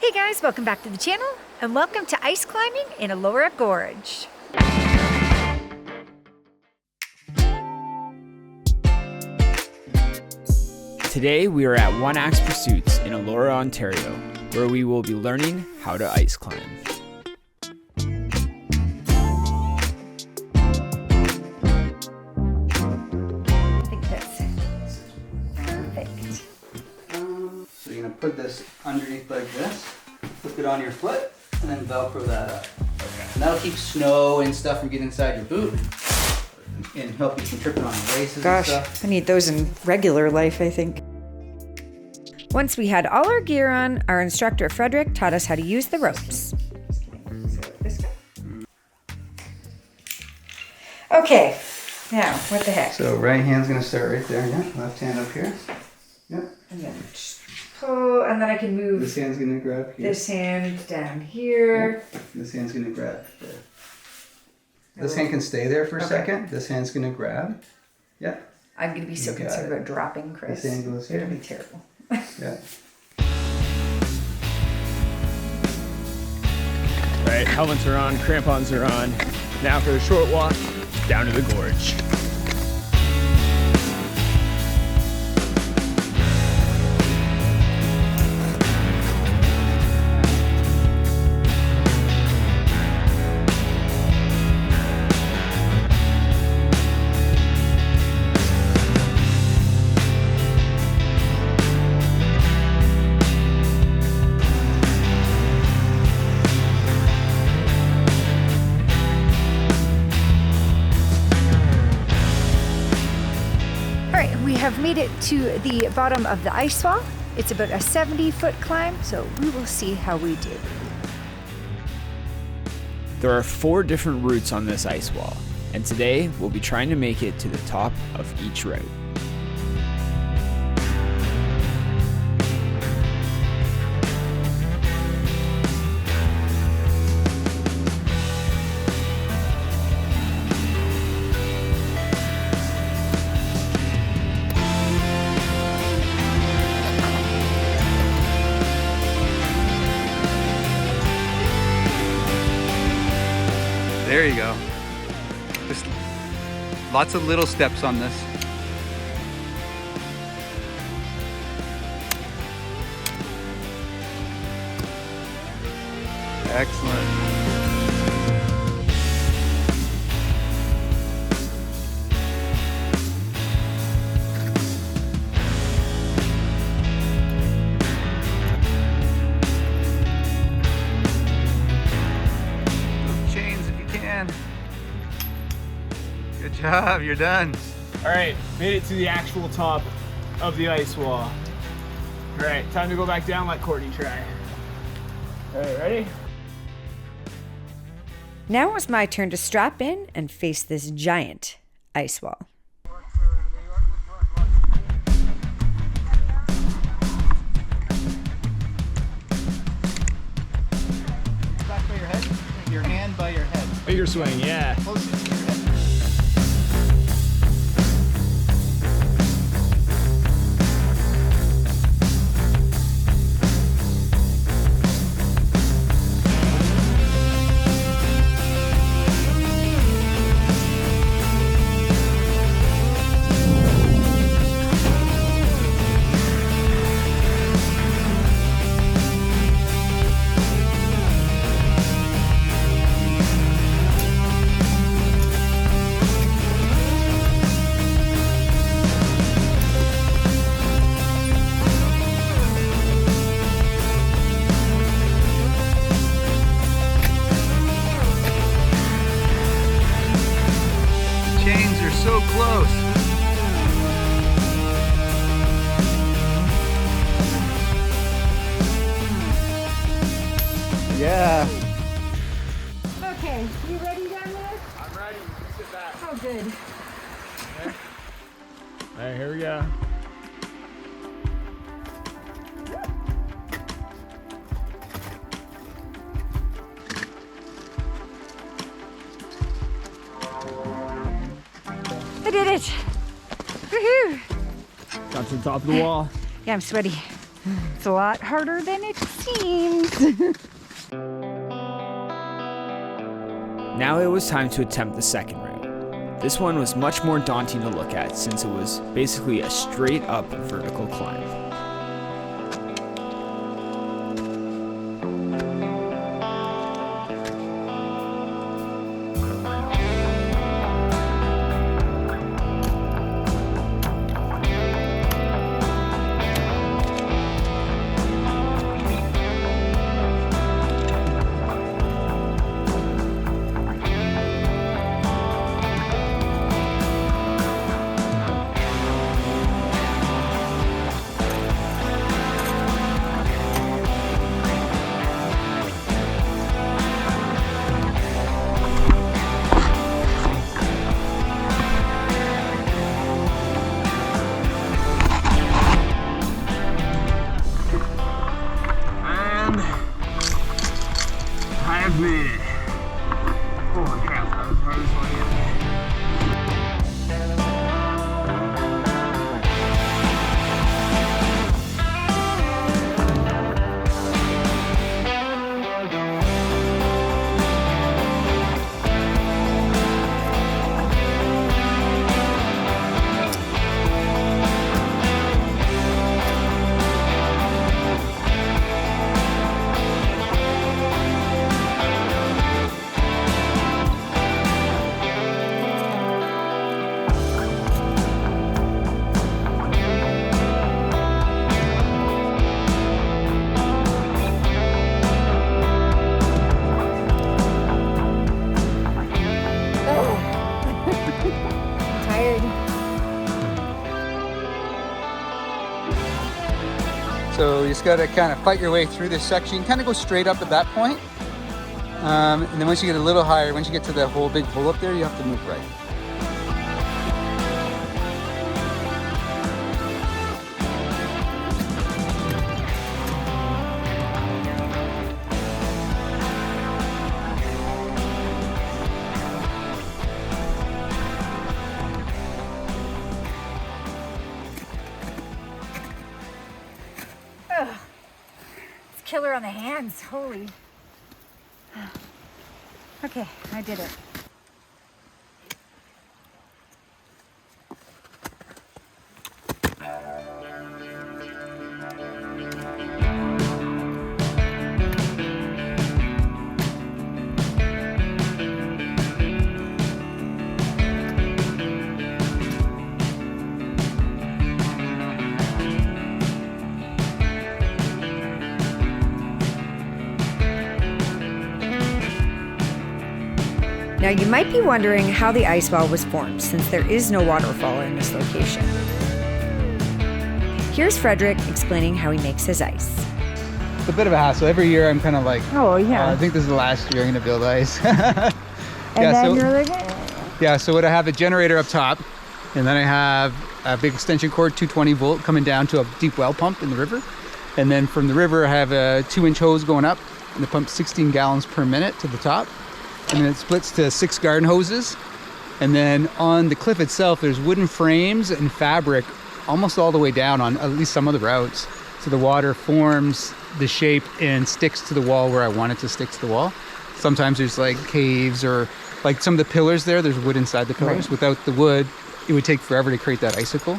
Hey guys, welcome back to the channel and welcome to ice climbing in Elora Gorge. Today we are at One Axe Pursuits in Elora, Ontario, where we will be learning how to ice climb. I think that's perfect. So you're going to put this underneath like this, flip it on your foot, and then Velcro that up. Okay. And that'll keep snow and stuff from getting inside your boot and help you from tripping on your laces and stuff. I need those in regular life, I think. Once we had all our gear on, our instructor Frederick taught us how to use the ropes. Okay, now what the heck? So right hand's going to start right there, yeah. Left hand up here. Yep. And then just pull, and then I can move This hand's going to grab here. this hand down here. Yep. This hand's going to grab there. This hand can stay there for a second. This hand's going to grab. Yeah. I'm going to be so You got concerned it. about dropping, Chris. This hand goes It's going to here. be terrible. Yeah. Right, helmets are on, crampons are on. Now for the short walk down to the gorge. We have made it to the bottom of the ice wall. It's about a 70-foot climb, so we will see how we do. There are 4 different routes on this ice wall, and today we'll be trying to make it to the top of each route. There you go. Just lots of little steps on this. Excellent. Chains if you can. Good job, you're done. All right, made it to the actual top of the ice wall. All right, time to go back down, let Courtney try. All right, ready? Now it's my turn to strap in and face this giant ice wall. Back by your head, your hand by your head. Bigger swing, yeah. Closest to your head. Chains are so close. Yeah. Okay, you ready down there? I'm ready, sit back. Oh, good. All right, here we go. I did it. Woohoo! Got to the top of the wall. Yeah, I'm sweaty. It's a lot harder than it seems. Now it was time to attempt the second route. This one was much more daunting to look at since it was basically a straight up vertical climb. I've made it. Holy crap, that was the hardest one yet. So you just gotta kind of fight your way through this section. You can kind of go straight up at that point. And then once you get a little higher, once you get to that whole big hole up there, you have to move right. Killer on the hands, holy. Okay, I did it. Now you might be wondering how the ice wall was formed since there is no waterfall in this location. Here's Frederick explaining how he makes his ice. It's a bit of a hassle. Every year I'm kind of like, Oh yeah. I think this is the last year I'm gonna build ice. And then you're like, Yeah, so what I have a generator up top, and then I have a big extension cord, 220 volt, coming down to a deep well pump in the river. And then from the river I have a 2-inch hose going up, and the pump's 16 gallons per minute to the top. And then it splits to 6 garden hoses. And then on the cliff itself, there's wooden frames and fabric almost all the way down on at least some of the routes. So the water forms the shape and sticks to the wall where I want it to stick to the wall. Sometimes there's like caves or like some of the pillars there's wood inside the pillars. Right. Without the wood, it would take forever to create that icicle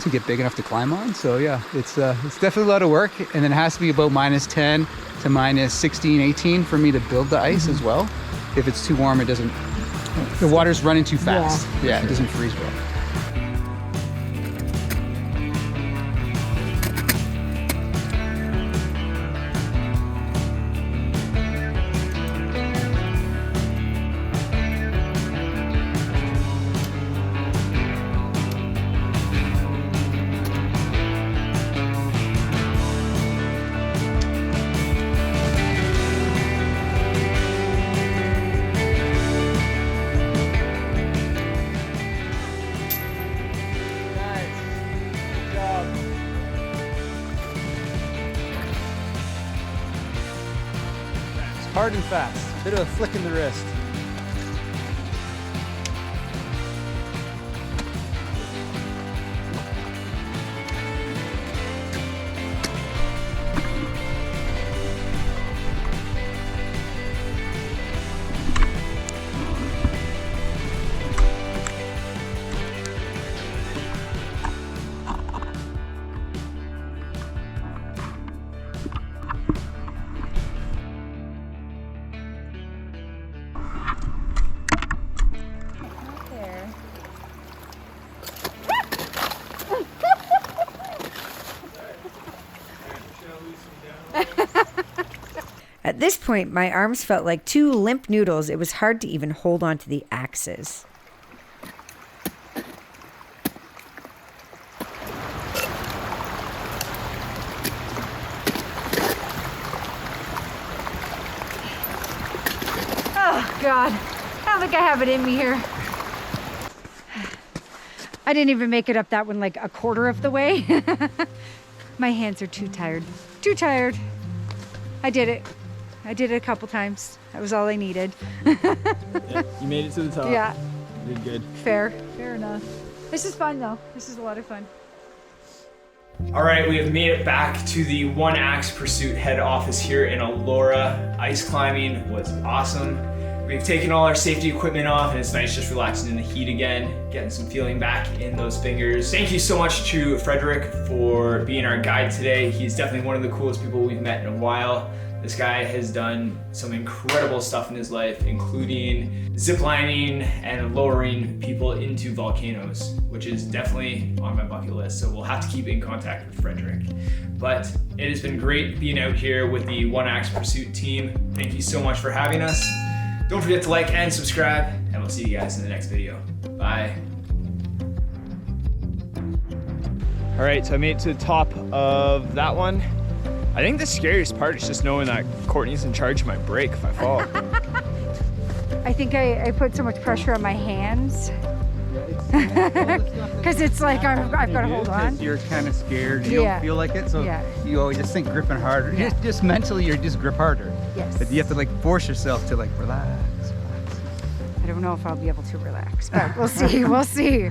to get big enough to climb on. So yeah, it's definitely a lot of work. And then it has to be about -10 to -16, 18 for me to build the ice as well. If it's too warm, it doesn't, the water's running too fast. Yeah, it doesn't freeze well. Hard and fast, a bit of a flick in the wrist. At this point, my arms felt like two limp noodles. It was hard to even hold onto the axes. Oh, God. I don't think I have it in me here. I didn't even make it up that one like a quarter of the way. My hands are too tired. Too tired. I did it. I did it a couple times. That was all I needed. Yeah, you made it to the top. Yeah. You did good. Fair enough. This is fun though. This is a lot of fun. All right, we have made it back to the One Axe Pursuit head office here in Elora. Ice climbing was awesome. We've taken all our safety equipment off and it's nice just relaxing in the heat again, getting some feeling back in those fingers. Thank you so much to Frederick for being our guide today. He's definitely one of the coolest people we've met in a while. This guy has done some incredible stuff in his life, including ziplining and lowering people into volcanoes, which is definitely on my bucket list. So we'll have to keep in contact with Frederick. But it has been great being out here with the One Axe Pursuit team. Thank you so much for having us. Don't forget to like and subscribe, and we'll see you guys in the next video. Bye. All right, so I made it to the top of that one. I think the scariest part is just knowing that Courtney's in charge of my brake if I fall. I think I put so much pressure on my hands. Because it's like I've got to hold on. You're kind of scared. You don't feel like it, so you always just think gripping harder. Just mentally, you just grip harder. Yes. But you have to like force yourself to like relax. I don't know if I'll be able to relax, but we'll see. We'll see.